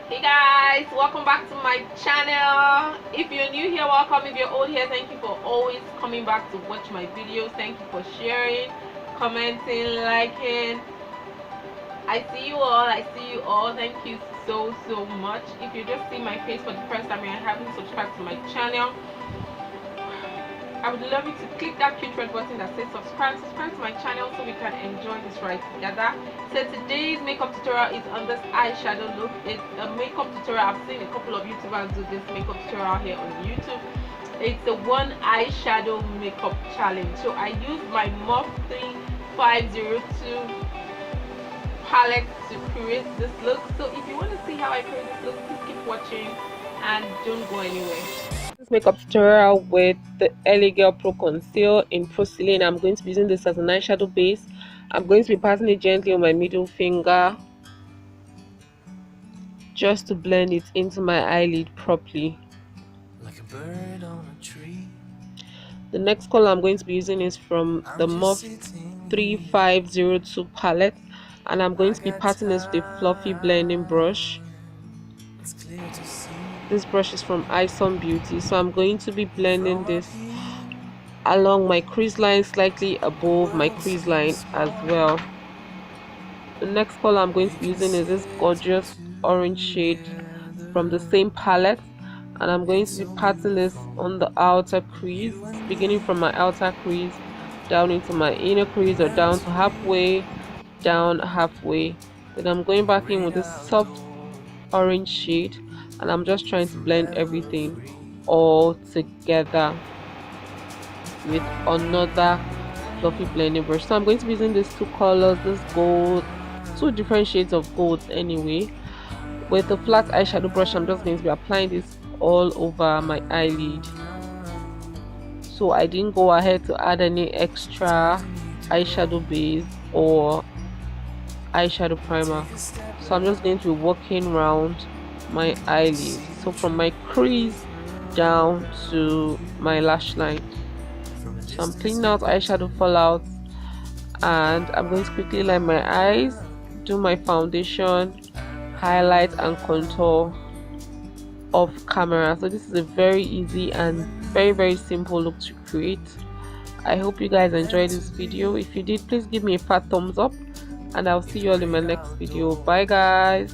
Hey guys, welcome back to my channel. If you're new here, welcome. If you're old here, thank you for always coming back to watch my videos. Thank you for sharing, commenting, liking. I see you all. Thank you so much. If you just see my face for the first time and you haven't subscribed to my channel, I would love you to click that cute red button that says subscribe to my channel so we can enjoy this ride together. So today's makeup tutorial is on this eyeshadow look. It's a makeup tutorial. I've seen a couple of YouTubers do this makeup tutorial here on YouTube. It's a one eyeshadow makeup challenge. So I used my Morphe 35O2 palette to create this look. So if you want to see how I create this look, please keep watching and don't go anywhere. This makeup tutorial with the LA Girl Pro Conceal in Porcelain. I'm going to be using this as an eyeshadow base. I'm going to be passing it gently on my middle finger just to blend it into my eyelid properly. Like a bird on a tree. The next color I'm going to be using is from the Morphe 35O2 palette, and I'm going to be patting this with a fluffy blending brush. This brush is from Nigerian Beauty, so I'm going to be blending this along my crease line, slightly above my crease line as well. The next color I'm going to be using is this gorgeous orange shade from the same palette, and I'm going to be patting this on the outer crease, beginning from my outer crease down into my inner crease, or down to halfway, down halfway. Then I'm going back in with this soft orange shade, and I'm just trying to blend everything all together with another fluffy blending brush. So I'm going to be using these two colors, this gold, two different shades of gold anyway. With the flat eyeshadow brush, I'm just going to be applying this all over my eyelid. So I didn't go ahead to add any extra eyeshadow base or eyeshadow primer. So I'm just going to be working around my eyelid, so from my crease down to my lash line. So I'm cleaning out eyeshadow fallout, and I'm going to quickly line my eyes, do my foundation, highlight and contour off camera. So this is a very easy and very simple look to create. I hope you guys enjoyed this video. If you did, please give me a fat thumbs up, and I'll see you all in my next video. Bye guys.